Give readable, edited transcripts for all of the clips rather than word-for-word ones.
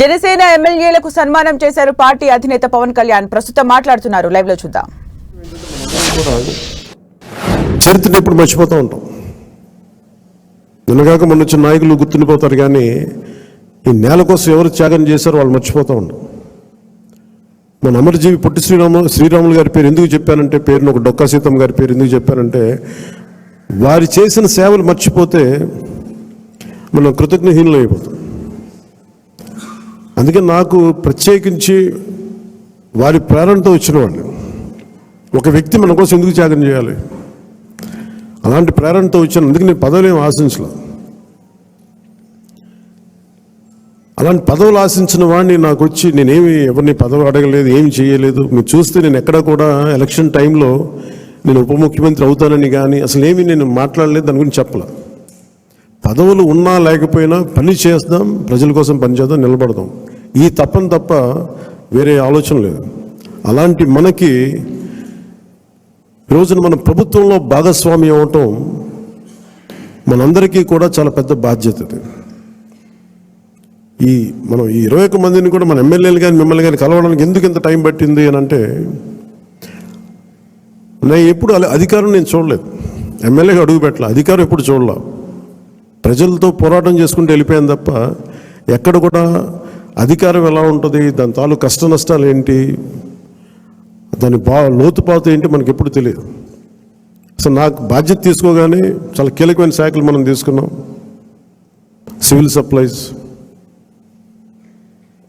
జనసేన ఎమ్మెల్యేలకు సన్మానం చేశారు పార్టీ అధినేత పవన్ కళ్యాణ్. ప్రస్తుతం మాట్లాడుతున్నారు, లైవ్ లో చూద్దాం. చరిత్ర ఎప్పుడు మర్చిపోతూ ఉంటాం. నిన్నగాక మొన్న వచ్చిన నాయకులు గుర్తుండిపోతారు, కానీ ఈ నేల కోసం ఎవరు త్యాగం చేశారో వాళ్ళు మర్చిపోతూ ఉంటాం. మన అమరజీవి పొట్టి శ్రీరాములు గారి పేరు ఎందుకు చెప్పానంటే, పేరును ఒక డొక్కా సీతమ్మ గారి పేరు ఎందుకు చెప్పానంటే, వారి చేసిన సేవలు మర్చిపోతే మనం కృతజ్ఞహీనులు అయిపోతాం. అందుకే నాకు ప్రత్యేకించి వారి ప్రేరణతో వచ్చిన వాళ్ళు, ఒక వ్యక్తి మన కోసం ఎందుకు త్యాగం చేయాలి, అలాంటి ప్రేరణతో వచ్చాను. అందుకే నేను పదవులు ఏమి ఆశించలేదు. అలాంటి పదవులు ఆశించిన వాడిని నాకు వచ్చి నేనేమి ఎవరిని పదవి అడగలేదు, ఏమి చేయలేదు. మీరు చూస్తే నేను ఎక్కడ కూడా ఎలక్షన్ టైంలో నేను ఉప ముఖ్యమంత్రి అవుతానని కానీ అసలు ఏమీ నేను మాట్లాడలేదు, దాని గురించి చెప్పలే. పదవులు ఉన్నా లేకపోయినా పని చేద్దాం, ప్రజల కోసం పనిచేద్దాం, నిలబడదాం, ఈ తప్ప వేరే ఆలోచన లేదు. అలాంటి మనకి ఈరోజున మన ప్రభుత్వంలో భాగస్వామి అవటం మనందరికీ కూడా చాలా పెద్ద బాధ్యత. మనం ఈ 21 మందిని కూడా మన ఎమ్మెల్యేలు కానీ మిమ్మల్ని కానీ కలవడానికి ఎందుకు ఇంత టైం పట్టింది అని అంటే, నేను ఎప్పుడు అధికారం నేను చూడలేదు, ఎమ్మెల్యేగా అడుగు పెట్టలే, అధికారం ఎప్పుడు చూడలే. ప్రజలతో పోరాటం చేసుకుంటూ వెళ్ళిపోయాను తప్ప ఎక్కడ కూడా అధికారం ఎలా ఉంటుంది, దాని తాలూకు కష్ట నష్టాలు ఏంటి, దాని లోతుపాతు ఏంటి మనకి ఎప్పుడు తెలియదు. అసలు నాకు బాధ్యత తీసుకోగానే చాలా కీలకమైన శాఖలు మనం తీసుకున్నాం. సివిల్ సప్లైస్,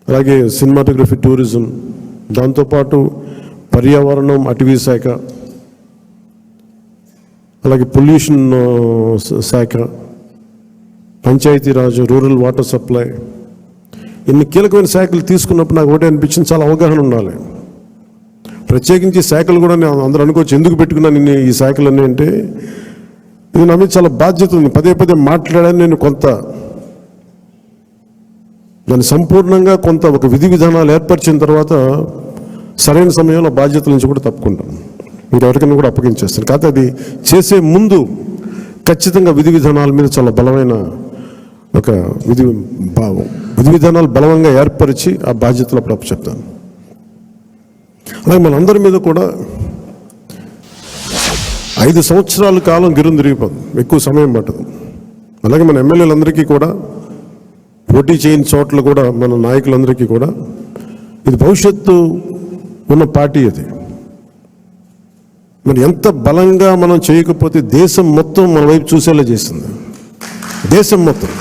అలాగే సినిమాటోగ్రఫీ, టూరిజం, దాంతోపాటు పర్యావరణం, అటవీ శాఖ, అలాగే పొల్యూషన్ శాఖ, పంచాయతీరాజ్, రూరల్ వాటర్ సప్లై, ఇన్ని కీలకమైన శాఖలు తీసుకున్నప్పుడు నాకు ఒకటే అనిపించింది, చాలా అవగాహన ఉండాలి. ప్రత్యేకించి శాఖలు కూడా నేను అందరూ అనుకోవచ్చు ఎందుకు పెట్టుకున్నాను ఈ శాఖలన్నీ అంటే, ఇది నా మీద చాలా బాధ్యత ఉంది. పదే మాట్లాడాను నేను. కొంత దాన్ని సంపూర్ణంగా కొంత ఒక విధి విధానాలు ఏర్పరిచిన తర్వాత సరైన సమయంలో బాధ్యతల నుంచి కూడా తప్పుకుంటాను. మీరు ఎవరికైనా కూడా అప్పగించేస్తాను. కాకపోతే అది చేసే ముందు ఖచ్చితంగా విధి విధానాల మీద చాలా బలమైన ఒక విధి విధానాలు బలంగా ఏర్పరిచి ఆ బాధ్యతలు అప్పుడు అప్పచెప్తాను. అలాగే మనందరి మీద కూడా 5 సంవత్సరాల కాలం గిరును తిరిగిపోతుంది, ఎక్కువ సమయం పట్టదు. అలాగే మన ఎమ్మెల్యేలందరికీ కూడా, పోటీ చేయని చోట్ల కూడా మన నాయకులందరికీ కూడా ఇది భవిష్యత్తు ఉన్న పార్టీ. అది మరి ఎంత బలంగా మనం చేయకపోతే దేశం మొత్తం మన వైపు చూసేలా చేస్తుంది. దేశం మొత్తం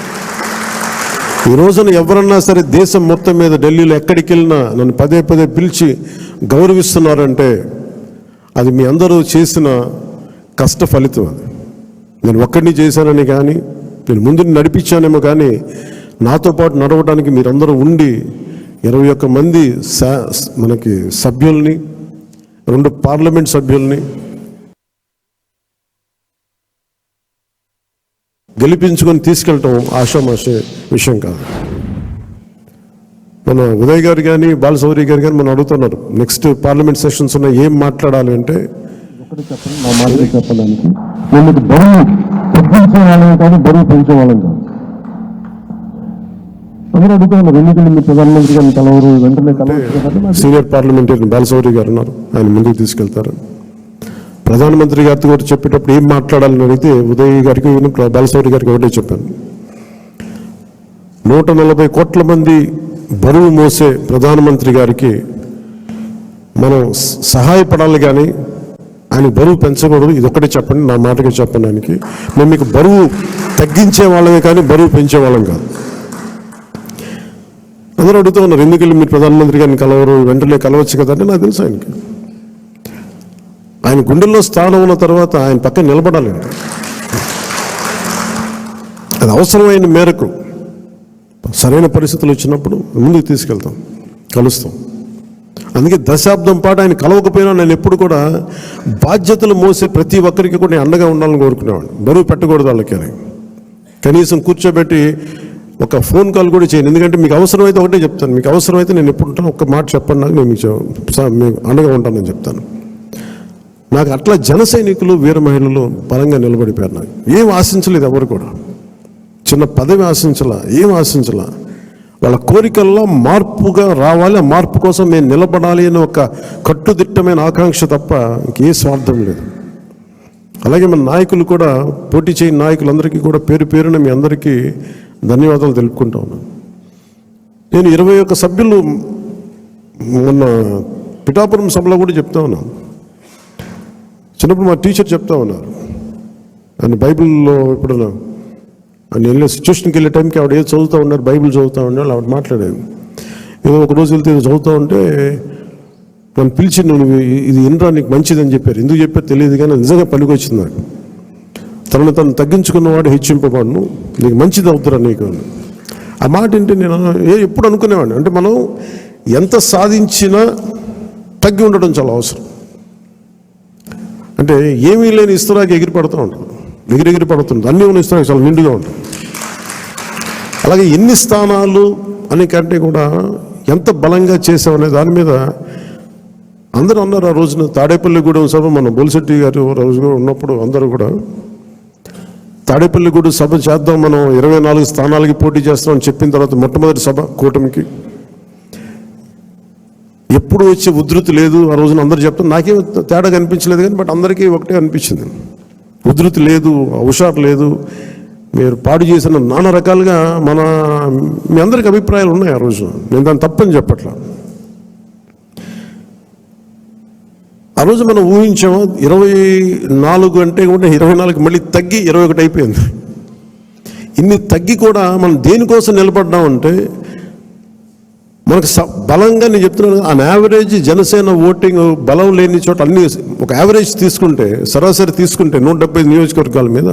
ఈ రోజున ఎవరన్నా సరే దేశం మొత్తం మీద ఢిల్లీలో ఎక్కడికి వెళ్ళినా నన్ను పదే పిలిచి గౌరవిస్తున్నారంటే అది మీ అందరూ చేసిన కష్ట ఫలితం. అది నేను ఒక్కడిని చేశానని కానీ, నేను ముందు నడిపించానేమో కానీ, నాతో పాటు నడవడానికి మీరందరూ ఉండి 21 మంది మనకి సభ్యుల్ని, 2 పార్లమెంట్ సభ్యుల్ని గెలిపించుకొని తీసుకెళ్ళటం ఆషామాషే విషయం కాదు. మన ఉదయ్ గారు కానీ బాలశౌరి గారు కానీ మనం అడుగుతున్నారు, నెక్స్ట్ పార్లమెంట్ సెషన్స్ ఉన్నాయి, ఏం మాట్లాడాలి అంటే, ఒకటి చెప్పండి, నా మాటలు చెప్పడానికి వీళ్ళకి బరువు తగ్గించే వాళ్ళని కానీ బరువు పెంచే వాళ్ళని కాదు. అందరూ అడుగుతున్నారు, ఎన్నికలు ప్రధానమంత్రి గారిని కలవరు, వెంటనే కలవరు. సీనియర్ పార్లమెంటరీ బాలశౌరి గారు ఉన్నారు, ఆయన ముందుకు తీసుకెళ్తారు. ప్రధానమంత్రి గారితో కూడా చెప్పేటప్పుడు ఏం మాట్లాడాలని అడిగితే ఉదయ్ గారికి బాలశౌరి గారికి ఒకటే చెప్పాను, 140 కోట్ల మంది బరువు మోసే ప్రధానమంత్రి గారికి మనం సహాయపడాలి కానీ ఆయన బరువు పెంచకూడదు. ఇది ఒకటే చెప్పండి, నా మాటగా చెప్పండి ఆయనకి. మేము మీకు బరువు తగ్గించే వాళ్ళమే కానీ బరువు పెంచే వాళ్ళం కాదు. అందరూ అడుగుతూ ఉన్నారు, ఎందుకు మీరు ప్రధానమంత్రి గారిని కలవరు, వెంటనే కలవచ్చు కదా అంటే, నాకు తెలుసు ఆయనకి ఆయన గుండెల్లో స్థానం ఉన్న తర్వాత ఆయన పక్కన నిలబడాలండి. అది అవసరమైన మేరకు సరైన పరిస్థితులు వచ్చినప్పుడు ముందుకు తీసుకెళ్తాం, కలుస్తాం. అందుకే దశాబ్దం పాటు ఆయన కలవకపోయినా నేను ఎప్పుడు కూడా బాధ్యతలు మోసే ప్రతి ఒక్కరికి కూడా నేను అండగా ఉండాలని కోరుకునేవాడిని. బరువు పెట్టకూడదు వాళ్ళకి అని. కనీసం కూర్చోబెట్టి ఒక ఫోన్ కాల్ కూడా చేయను. ఎందుకంటే మీకు అవసరమైతే ఒకటే చెప్తాను, మీకు అవసరమైతే నేను ఎప్పుడు ఉంటాను, ఒక్క మాట చెప్పండి నాకు, నేను మీకు అండగా ఉంటానని చెప్తాను. నాకు అట్లా జన సైనికులు, వీర మహిళలు బలంగా నిలబడిపోయారు. నాకు ఏం ఆశించలేదు, ఎవరు కూడా చిన్న పదవి ఆశించలా, ఏం ఆశించలా. వాళ్ళ కోరికల్లో మార్పుగా రావాలి, ఆ మార్పు కోసం మేము నిలబడాలి అని ఒక కట్టుదిట్టమైన ఆకాంక్ష తప్ప ఇంకే స్వార్థం లేదు. అలాగే మన నాయకులు కూడా, పోటీ చేయని నాయకులందరికీ కూడా పేరు పేరున మీ అందరికీ ధన్యవాదాలు తెలుపుకుంటా ఉన్నాను. నేను 21 సభ్యులు మొన్న పిఠాపురం సభలో కూడా చెప్తా ఉన్నాను. చిన్నప్పుడు మా టీచర్ చెప్తా ఉన్నారు, ఆయన బైబిల్లో ఎప్పుడన్నా నేను వెళ్ళే సిచ్యువేషన్కి వెళ్ళే టైంకి ఆవిడ ఏదో చదువుతూ ఉన్నారు, బైబిల్ చదువుతూ ఉన్నారు. ఆవిడ మాట్లాడేది ఏదో ఒక రోజు వెళ్తే చదువుతూ ఉంటే నన్ను పిలిచి, నువ్వు ఇది ఇన్రా నీకు మంచిదని చెప్పారు. ఎందుకు చెప్పారు తెలియదు కానీ నిజంగా పనికొచ్చింది నాకు. తను తగ్గించుకున్నవాడు హెచ్చింపబడును, నీకు మంచిది అవుతురా నీకు. ఆ మాట ఏంటి నేను ఎప్పుడు అనుకునేవాడిని, అంటే మనం ఎంత సాధించినా తగ్గి ఉండడం చాలా అవసరం. అంటే ఏమీ లేని ఇస్తరాకి ఎగిరి పడుతూ ఉంటుంది, ఎగిరి పడుతుంది. అన్నీ ఉన్న ఇస్తరాకి చాలా నిండుగా ఉంటుంది. అలాగే ఎన్ని స్థానాలు అని కంటే కూడా ఎంత బలంగా చేసామనే దాని మీద అందరూ అన్నారు. ఆ రోజున తాడేపల్లిగూడెం సభ, మన బొలిశెట్టి గారు రోజుగా ఉన్నప్పుడు అందరూ కూడా తాడేపల్లిగూడెం సభ చేద్దాం, మనం 24 స్థానాలకి పోటీ చేస్తామని చెప్పిన తర్వాత మొట్టమొదటి సభ కూటమికి ఎప్పుడు వచ్చే ఉధృతి లేదు. ఆ రోజున అందరూ చెప్తారు, నాకేం తేడా కనిపించలేదు కానీ బట్ అందరికీ ఒకటే అనిపించింది, ఉధృతి లేదు, హుషారు లేదు, మీరు పాడు చేసిన నానా రకాలుగా మీ అందరికి అభిప్రాయాలు ఉన్నాయి. ఆ రోజు నేను దాన్ని తప్పని చెప్పట్లా. ఆ రోజు మనం ఊహించాము 24 అంటే కూడా 24 మళ్ళీ తగ్గి 21 అయిపోయింది. ఇన్ని తగ్గి కూడా మనం దేనికోసం నిలబడ్డామంటే మనకు బలంగా, నేను చెప్తున్నాను, ఆన్ యావరేజ్ జనసేన ఓటింగ్ బలం లేని చోట అన్ని ఒక యావరేజ్ తీసుకుంటే, సరాసరి తీసుకుంటే 175 నియోజకవర్గాల మీద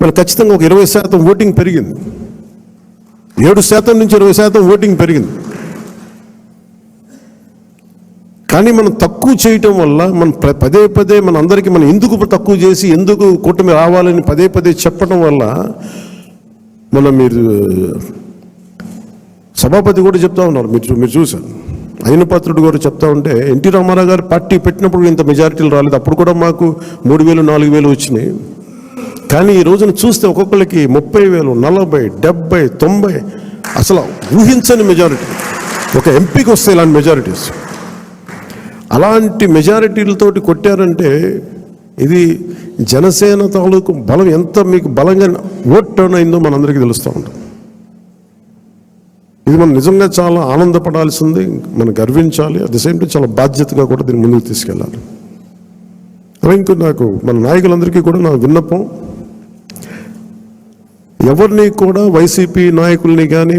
మనకు ఖచ్చితంగా ఒక 20% ఓటింగ్ పెరిగింది. 7% నుంచి 20% ఓటింగ్ పెరిగింది. కానీ మనం తక్కువ చేయటం వల్ల మనం పదే మన అందరికీ మనం ఎందుకు తక్కువ చేసి ఎందుకు కూటమి రావాలని పదే చెప్పడం వల్ల మీరు సభాపతి కూడా చెప్తా ఉన్నారు, మీరు చూశారు, అయినపాత్రుడు కూడా చెప్తా ఉంటే, ఎన్టీ రామారావు గారు పార్టీ పెట్టినప్పుడు ఇంత మెజారిటీలు రాలేదు, అప్పుడు కూడా మాకు 3,000 4,000 వచ్చినాయి. కానీ ఈ రోజున చూస్తే ఒక్కొక్కరికి 30,000 40 70 90 అసలు ఊహించని మెజారిటీ. ఒక ఎంపీకి వస్తాయి ఇలాంటి మెజారిటీస్. అలాంటి మెజారిటీలతోటి కొట్టారంటే ఇది జనసేన తాలూకు బలం ఎంత మీకు బలంగా ఓట్ టర్న్ అయిందో మనందరికీ తెలుస్తూ ఉంటుంది. ఇది మనం నిజంగా చాలా ఆనందపడాల్సింది, మనం గర్వించాలి. అట్ ది సేమ్ టైం చాలా బాధ్యతగా కూడా దీన్ని ముందుకు తీసుకెళ్ళాలి. ఇంకా నాకు మన నాయకులందరికీ కూడా నా విన్నపం, ఎవరిని కూడా వైసీపీ నాయకుల్ని కానీ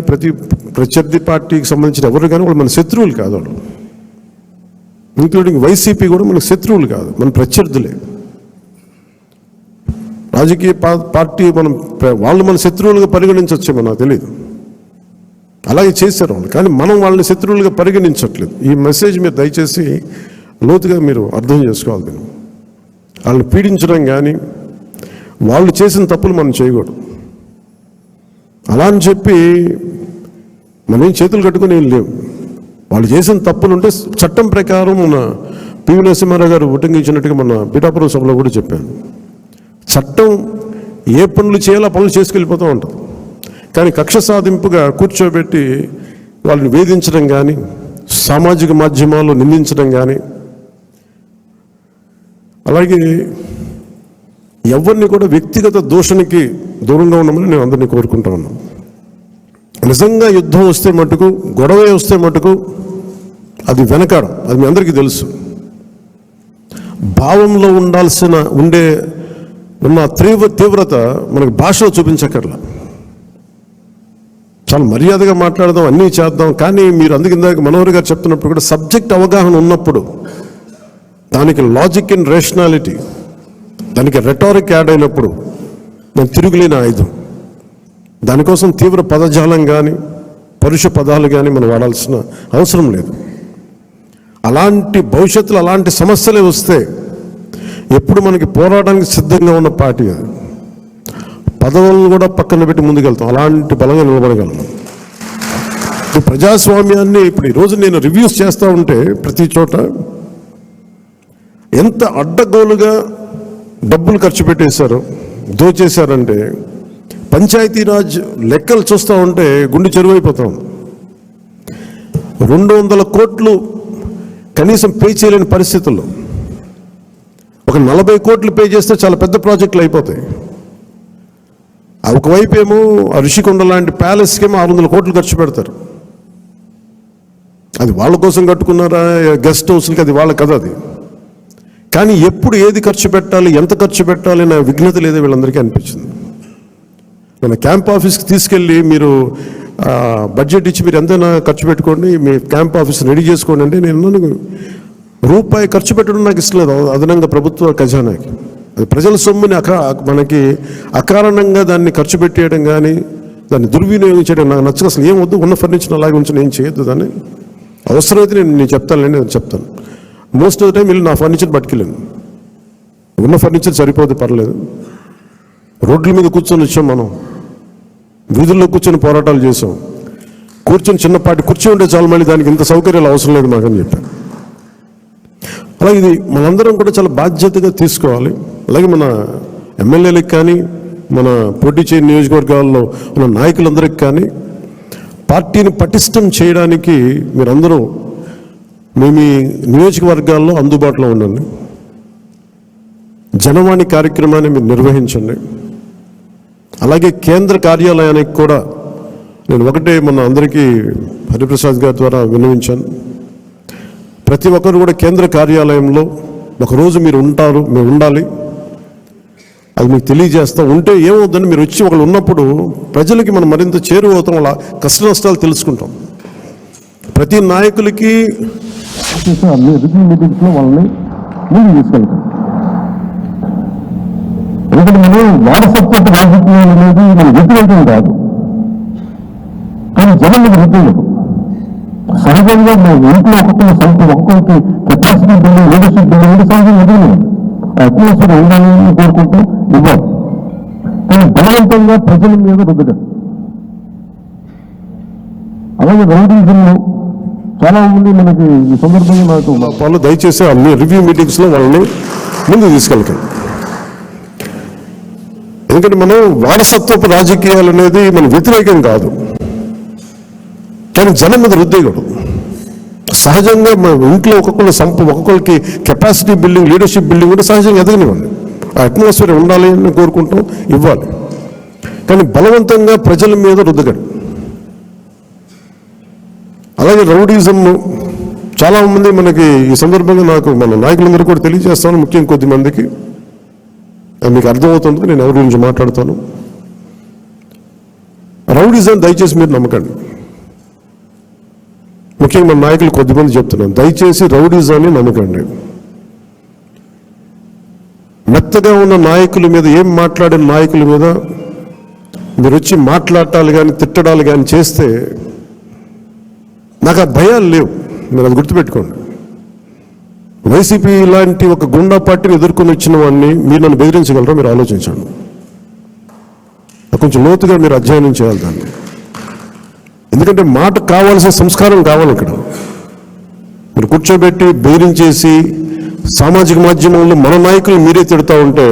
ప్రత్యర్థి పార్టీకి సంబంధించిన ఎవరు కానీ వాళ్ళు మన శత్రువులు కాదు. వాళ్ళు ఇంక్లూడింగ్ వైసీపీ కూడా మనకు శత్రువులు కాదు, మన ప్రత్యర్థులే. రాజకీయ పార్టీ వాళ్ళు మన శత్రువులుగా పరిగణించవచ్చేమో నాకు తెలియదు, అలాగే చేశారు వాళ్ళు. కానీ మనం వాళ్ళని శత్రువులుగా పరిగణించట్లేదు. ఈ మెసేజ్ మీరు దయచేసి లోతుగా మీరు అర్థం చేసుకోవాలి. దీన్ని వాళ్ళని పీడించడం కానీ వాళ్ళు చేసిన తప్పులు మనం చేయకూడదు. అలా అని చెప్పి మనం చేతులు కట్టుకుని ఏం లేవు. వాళ్ళు చేసిన తప్పులు ఉంటే చట్టం ప్రకారం మన పివి నరసింహారావు గారు ఉటంకించినట్టుగా మన పిఠాపురం సభలో కూడా చెప్పాను, చట్టం ఏ పనులు చేయాలో ఆ పనులు చేసుకెళ్ళిపోతూ ఉంటుంది. కానీ కక్ష సాధింపుగా కూర్చోబెట్టి వాళ్ళని వేధించడం కానీ, సామాజిక మాధ్యమాల్లో నిందించడం కానీ, అలాగే ఎవరిని కూడా వ్యక్తిగత దూషణకి దూరంగా ఉండమని నేను అందరినీ కోరుకుంటా ఉన్నాను. నిజంగా యుద్ధం వస్తే మటుకు, గొడవ వస్తే మటుకు అది వెనకాడం, అది మీ అందరికీ తెలుసు. భావంలో ఉన్న తీవ్రత మనకు భాషలో చూపించక్కర్లా. చాలా మర్యాదగా మాట్లాడదాం, అన్నీ చేద్దాం. కానీ మీరు అందుకిందాక మనోహర్ గారు చెప్తున్నప్పుడు కూడా సబ్జెక్ట్ అవగాహన ఉన్నప్పుడు, దానికి లాజిక్ అండ్ రేషనాలిటీ, దానికి రెటారిక్ యాడ్ అయినప్పుడు మనం తిరుగులేని ఆయుధం. దానికోసం తీవ్ర పదజాలం కానీ పరుష పదాలు కానీ మనం వాడాల్సిన అవసరం లేదు. అలాంటి భవిష్యత్తులో అలాంటి సమస్యలే వస్తే ఎప్పుడు మనకి పోరాటానికి సిద్ధంగా ఉన్న పార్టీ అది. పదవులను కూడా పక్కన పెట్టి ముందుకెళ్తాం, అలాంటి బలంగా నిలబడగలం. ప్రజాస్వామ్యాన్ని ఇప్పుడు ఈరోజు నేను రివ్యూస్ చేస్తూ ఉంటే ప్రతి చోట ఎంత అడ్డగోలుగా డబ్బులు ఖర్చు పెట్టేశారో, దోచేశారంటే పంచాయతీరాజ్ లెక్కలు చూస్తూ ఉంటే గుండె చెరువైపోతాం. 200 కోట్లు కనీసం పే చేయలేని పరిస్థితుల్లో ఒక 40 కోట్లు పే చేస్తే చాలా పెద్ద ప్రాజెక్టులు అయిపోతాయి. ఒకవైపు ఏమో ఆ ఋషికొండ లాంటి ప్యాలెస్కేమో 600 కోట్లు ఖర్చు పెడతారు. అది వాళ్ళ కోసం కట్టుకున్నారా గెస్ట్ హౌస్లకి, అది వాళ్ళ కథ అది. కానీ ఎప్పుడు ఏది ఖర్చు పెట్టాలి, ఎంత ఖర్చు పెట్టాలి అనే విఘ్నత లేదో వీళ్ళందరికీ అనిపించింది. మన క్యాంప్ ఆఫీస్కి తీసుకెళ్ళి మీరు బడ్జెట్ ఇచ్చి మీరు ఎంతైనా ఖర్చు పెట్టుకోండి, మీ క్యాంప్ ఆఫీస్ రెడీ చేసుకోండి అంటే నేను రూపాయి ఖర్చు పెట్టడం నాకు ఇష్టం లేదు అదనంగా ప్రభుత్వ ఖజానాకి. అది ప్రజల సొమ్ముని మనకి అకారణంగా దాన్ని ఖర్చు పెట్టేయడం కానీ దాన్ని దుర్వినియోగం చేయడం నాకు నచ్చక అసలు ఏం వద్దు, ఉన్న ఫర్నిచర్ అలాగే ఉంచి నేను చేయొద్దు. దాన్ని అవసరమైతే నేను చెప్తానులేండి, నేను చెప్తాను. మోస్ట్ ఆఫ్ ద టైం వీళ్ళు నా ఫర్నిచర్ పట్టుకెళ్ళాను. ఉన్న ఫర్నిచర్ సరిపోతే పర్లేదు. రోడ్ల మీద కూర్చొని వచ్చాం, మనం వీధుల్లో కూర్చొని పోరాటాలు చేసాం. కూర్చొని చిన్నపాటి కుర్చీ ఉంటే చాలు, మళ్ళీ దానికి ఇంత సౌకర్యాలు అవసరం లేదు మాకని చెప్పాను. అలాగే ఇది మనందరం కూడా చాలా బాధ్యతగా తీసుకోవాలి. అలాగే మన ఎమ్మెల్యేలకు కానీ మన పోటీ చేయని నియోజకవర్గాల్లో ఉన్న నాయకులందరికీ కానీ పార్టీని పటిష్టం చేయడానికి మీరందరూ మీ నియోజకవర్గాల్లో అందుబాటులో ఉండండి. జనవాణి కార్యక్రమాన్ని మీరు నిర్వహించండి. అలాగే కేంద్ర కార్యాలయానికి కూడా నేను ఒకటే మొన్న అందరికీ హరిప్రసాద్ గారి ద్వారా విన్నవించాను. ప్రతి ఒక్కరు కూడా కేంద్ర కార్యాలయంలో ఒకరోజు మీరు ఉండాలి. అది మీకు తెలియజేస్తాం. ఉంటే ఏమవుతుందని మీరు వచ్చి ఒకళ్ళు ఉన్నప్పుడు ప్రజలకి మనం మరింత చేరువవుతాం, వాళ్ళ కష్ట నష్టాలు తెలుసుకుంటాం. ప్రతి నాయకులకి అన్ని రివ్యూ మీటింగ్స్లో వాళ్ళని ముందుకు తీసుకెళ్తాం. ఎందుకంటే మనం వారసత్వ రాజకీయాలు అనేది మన వ్యతిరేకం కాదు, కానీ జనం మీద వ్యతిరేకం. సహజంగా మన ఇంట్లో ఒక్కొక్కరికి కెపాసిటీ బిల్డింగ్, లీడర్షిప్ బిల్డింగ్ అంటే సహజంగా ఎదురు అట్మాస్ఫియర్ ఉండాలని కోరుకుంటూ ఇవ్వాలి. కానీ బలవంతంగా ప్రజల మీద రుద్దడం. అలాగే రౌడీజంలో చాలా మంది మనకి ఈ సందర్భంగా నాకు వాళ్ళు దయచేసి అన్ని రివ్యూ మీటింగ్స్లో వాళ్ళని ముందుకు తీసుకెళ్తాం. ఎందుకంటే మనం వారసత్వపు రాజకీయాలు అనేది మన వ్యతిరేకం కాదు, కానీ జనం మీద రుద్దేయకూడదు. సహజంగా మన ఇంట్లో ఒక్కొక్కరికి కెపాసిటీ బిల్డింగ్, లీడర్షిప్ బిల్డింగ్ కూడా సహజంగా ఎదగనివ్వండి. ఆ అట్మాస్ఫియర్ ఉండాలి అని కోరుకుంటాం, ఇవ్వాలి. కానీ బలవంతంగా ప్రజల మీద రుద్దగండి. అలాగే రౌడీజం చాలామంది మనకి ఈ సందర్భంగా నాకు మన నాయకులందరూ కూడా తెలియజేస్తాను, ముఖ్యంగా కొద్దిమందికి అది మీకు అర్థమవుతుంది నేను ఎవరి గురించి మాట్లాడుతాను. రౌడీజం దయచేసి మీరు నమ్మకండి. ముఖ్యంగా మన నాయకులు కొద్దిమంది చెప్తున్నాను, దయచేసి రౌడీజాన్ని నమ్మకండి. మెత్తగా ఉన్న నాయకుల మీద, ఏం మాట్లాడిన నాయకుల మీద మీరు వచ్చి మాట్లాడాలి కానీ తిట్టడాలు కానీ చేస్తే నాకు ఆ భయాలు లేవు. మీరు అది గుర్తుపెట్టుకోండి. వైసీపీ లాంటి ఒక గుండా పార్టీని ఎదుర్కొని వచ్చిన వాడిని మీరు నన్ను బెదిరించగలరా? మీరు ఆలోచించండి. కొంచెం లోతుగా మీరు అధ్యయనం చేయాలి దాన్ని. ఎందుకంటే మాట కావాల్సిన సంస్కారం కావాలి. ఇక్కడ మీరు కూర్చోబెట్టి బెదిరించేసి సామాజిక మాధ్యమంలో మన నాయకులు మీరే తిడతా ఉంటే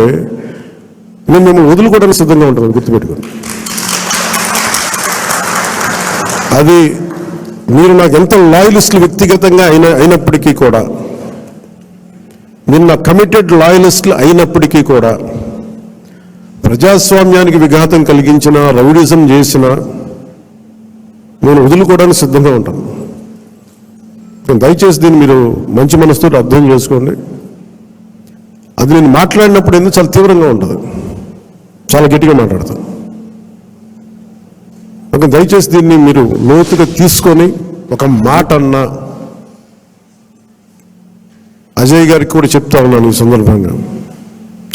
నేను మిమ్మల్ని వదులుకోవడానికి సిద్ధంగా ఉంటాను, గుర్తుపెట్టుకోండి. అది మీరు నాకు ఎంత లాయలిస్టులు వ్యక్తిగతంగా అయినప్పటికీ కూడా, మీరు నా కమిటెడ్ లాయలిస్టులు అయినప్పటికీ కూడా, ప్రజాస్వామ్యానికి విఘాతం కలిగించిన, రౌడిజం చేసిన నేను వదులుకోవడానికి సిద్ధంగా ఉంటాను. దయచేసి దీన్ని మీరు మంచి మనసుతో అర్థం చేసుకోండి. అది నేను మాట్లాడినప్పుడు ఎందుకు చాలా తీవ్రంగా ఉంటుంది, చాలా గట్టిగా మాట్లాడతాను. దయచేసి దీన్ని మీరు లోతుగా తీసుకొని ఒక మాట అన్నా అజయ్ గారికి కూడా చెప్తా ఉన్నాను ఈ సందర్భంగా,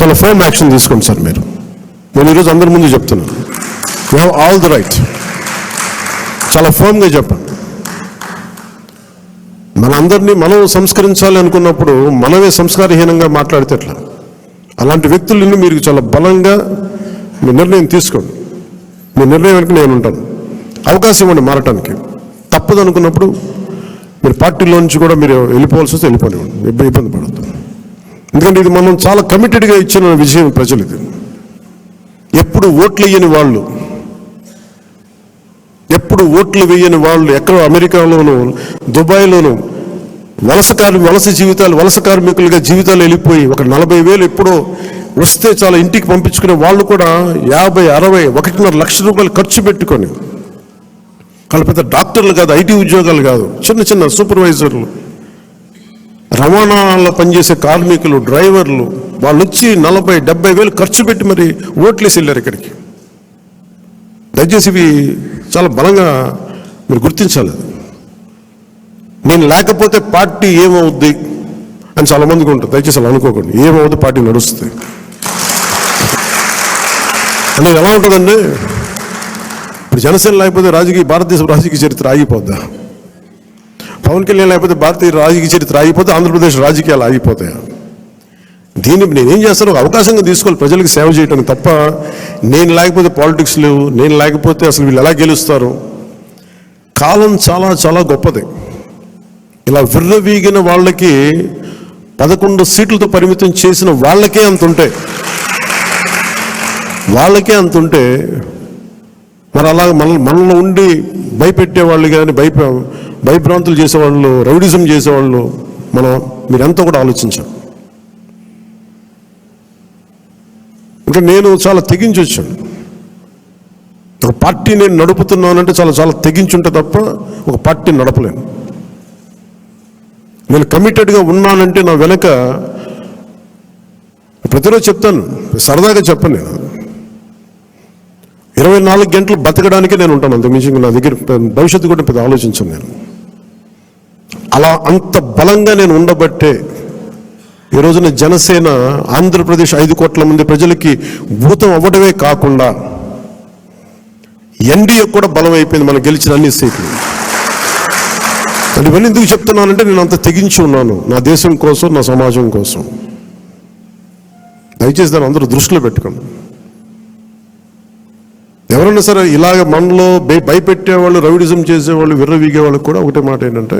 చాలా ఫర్మ్ యాక్షన్ తీసుకోండి సార్. నేను ఈరోజు అందరి ముందు చెప్తున్నాను, you have all the right. చాలా ఫర్మ్గా చెప్పండి. మనందరినీ మనం సంస్కరించాలి అనుకున్నప్పుడు మనమే సంస్కారహీనంగా మాట్లాడితే ఎట్లా? అలాంటి వ్యక్తులని మీరు చాలా బలంగా మీ నిర్ణయం తీసుకోండి. మీ నిర్ణయం వెనుక నేను ఉంటాను. అవకాశం ఇవ్వండి మారటానికి. తప్పదు అనుకున్నప్పుడు మీరు పార్టీలో నుంచి కూడా మీరు వెళ్ళిపోవాల్సి వస్తే వెళ్ళిపోనివ్వండి, ఇబ్బంది పడద్దు. ఎందుకంటే ఇది మనం చాలా కమిటెడ్గా ఇచ్చిన విజయం ప్రజలు. ఇది ఎప్పుడు ఓట్లు వేయని వాళ్ళు, ఎక్కడో అమెరికాలోను దుబాయ్లోను వలస కార్మికులుగా జీవితాలు వెళ్ళిపోయి ఒక 40,000 ఎప్పుడో వస్తే చాలా ఇంటికి పంపించుకునే వాళ్ళు కూడా 50, 60, 1.5 లక్ష రూపాయలు ఖర్చు పెట్టుకొని, వాళ్ళు పెద్ద డాక్టర్లు కాదు, ఐటీ ఉద్యోగాలు కాదు, చిన్న సూపర్వైజర్లు, రవాణాలో పనిచేసే కార్మికులు, డ్రైవర్లు, వాళ్ళు వచ్చి 40, 70,000 ఖర్చు పెట్టి మరి ఓట్లేసి వెళ్ళారు ఇక్కడికి. దయచేసి ఇవి చాలా బలంగా మీరు గుర్తించాలి. నేను లేకపోతే పార్టీ ఏమవుద్ది అని చాలా మందికి ఉంటుంది. దయచేసి అలా అనుకోకండి. ఏమవుద్ది, పార్టీ నడుస్తుంది అనేది ఎలా ఉంటుందండి? ఇప్పుడు జనసేన లేకపోతే భారతదేశ రాజకీయ చరిత్ర ఆగిపోద్దా? పవన్ కళ్యాణ్ లేకపోతే భారతీయ రాజకీయ చరిత్ర ఆగిపోతే ఆంధ్రప్రదేశ్ రాజకీయాలు ఆగిపోతాయా? దీన్ని నేనేం చేస్తాను, ఒక అవకాశంగా తీసుకోవాలి ప్రజలకు సేవ చేయడానికి తప్ప నేను లేకపోతే పాలిటిక్స్ లేవు, నేను లేకపోతే అసలు వీళ్ళు ఎలా గెలుస్తారు. కాలం చాలా చాలా గొప్పది. ఇలా విర్రవీగిన వాళ్ళకి 11 సీట్లతో పరిమితం చేసిన వాళ్ళకే అంతుంటే మరి అలా మనలో ఉండి భయపెట్టేవాళ్ళు కానీ భయభ్రాంతులు చేసేవాళ్ళు, రౌడిజం చేసేవాళ్ళు మీరెంతో కూడా ఆలోచించాం. ఇంకా నేను చాలా తెగించి వచ్చాను. ఒక పార్టీ నేను నడుపుతున్నానంటే చాలా చాలా తెగించుంటే తప్ప ఒక పార్టీని నడపలేను. నేను కమిటెడ్గా ఉన్నానంటే నా వెనక ప్రతిరోజు చెప్తాను, సరదాగా చెప్పను, నేను 24 గంటలు బతకడానికి నేను ఉంటాను. అంతకుమించి నా దగ్గర భవిష్యత్తు కూడా పెద్ద ఆలోచించాను నేను. అలా అంత బలంగా నేను ఉండబట్టే ఈ రోజున జనసేన ఆంధ్రప్రదేశ్ 5 కోట్ల మంది ప్రజలకి భూతం అవ్వడమే కాకుండా ఎన్డీఏ కూడా బలం అయిపోయింది మనం గెలిచిన అన్ని సీట్లు. ఇవన్నీ ఎందుకు చెప్తున్నానంటే నేను అంత తెగించి ఉన్నాను నా దేశం కోసం, నా సమాజం కోసం. దయచేసి దాన్ని అందరూ దృష్టిలో పెట్టుకోండి. ఎవరైనా సరే ఇలాగ మనలో భయపెట్టేవాళ్ళు, రౌడిజం చేసేవాళ్ళు, విర్రవీగేవాళ్ళు కూడా ఒకటే మాట ఏంటంటే,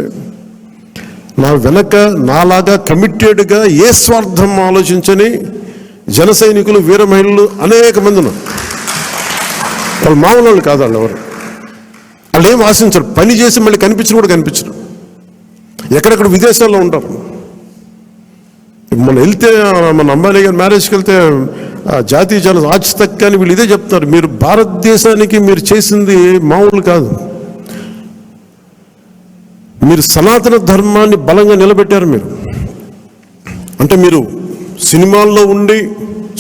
నా వెనక నాలాగా కమిటెడ్గా ఏ స్వార్థం ఆలోచించని జన సైనికులు, వీర మహిళలు అనేక మంది ఉన్నారు. వాళ్ళు మామూలు వాళ్ళు కాదు. వాళ్ళు ఏం ఆశించరు. పని చేసి మళ్ళీ కనిపించరు. ఎక్కడెక్కడ విదేశాల్లో ఉంటారు. మనం వెళ్తే మన అంబానీ గారి మ్యారేజ్కి వెళ్తే జాతీయ ఛానల్ ఆజ్ తక్ అని వీళ్ళు ఇదే చెప్తారు, మీరు భారతదేశానికి మీరు చేసింది మామూలు కాదు, మీరు సనాతన ధర్మాన్ని బలంగా నిలబెట్టారు. మీరు అంటే మీరు సినిమాల్లో ఉండి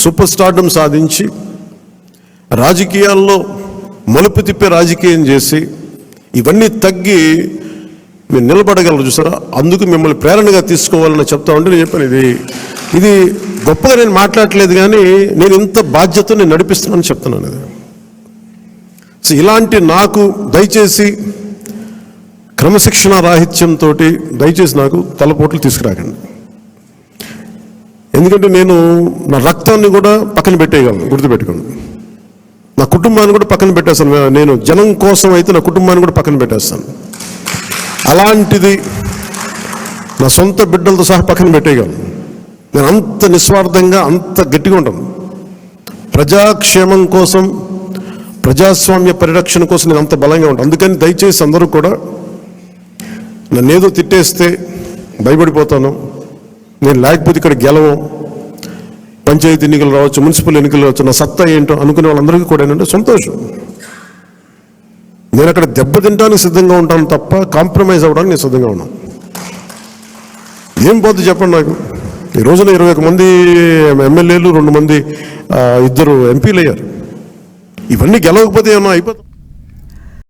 సూపర్ స్టార్డమ్ సాధించి రాజకీయాల్లో మలుపు తిప్పే రాజకీయం చేసి ఇవన్నీ తగ్గి మీరు నిలబడగలరు చూసారా. అందుకు మిమ్మల్ని ప్రేరణగా తీసుకోవాలని చెప్తా ఉంటే నేను చెప్పాను, ఇది గొప్పగా నేను మాట్లాడట్లేదు, కానీ నేను ఇంత బాధ్యత నేను నడిపిస్తున్నానని చెప్తున్నాను. ఇది సో ఇలాంటి నాకు దయచేసి క్రమశిక్షణ రాహిత్యంతో దయచేసి నాకు తలపోట్లు తీసుకురాకండి. ఎందుకంటే నేను నా రక్తాన్ని కూడా పక్కన పెట్టేయగలను, గుర్తుపెట్టుకోండి. నా కుటుంబాన్ని కూడా పక్కన పెట్టేస్తాను. నేను జనం కోసం అయితే నా కుటుంబాన్ని కూడా పక్కన పెట్టేస్తాను. అలాంటిది నా సొంత బిడ్డలతో సహా పక్కన పెట్టేయగలను. నేను అంత నిస్వార్థంగా, అంత గట్టిగా ఉంటాను. ప్రజాక్షేమం కోసం, ప్రజాస్వామ్య పరిరక్షణ కోసం నేను అంత బలంగా ఉంటాను. అందుకని దయచేసి అందరూ కూడా నన్నేదో తిట్టేస్తే భయపడిపోతాను. నేను లేకపోతే ఇక్కడ గెలవం, పంచాయతీ ఎన్నికలు రావచ్చు, మున్సిపల్ ఎన్నికలు రావచ్చు, నా సత్తా ఏంటో అనుకునే వాళ్ళందరికీ కూడా ఏంటంటే సంతోషం. నేను అక్కడ దెబ్బతింటానికి సిద్ధంగా ఉంటాను తప్ప కాంప్రమైజ్ అవ్వడానికి నేను సిద్ధంగా ఉన్నాను. ఏం పోతుంది చెప్పండి నాకు. ఈ రోజున 21 మంది ఎమ్మెల్యేలు, 2 మంది 2 ఎంపీలు అయ్యారు. ఇవన్నీ గెలవకపోతే ఏమన్నా అయిపోతుంది.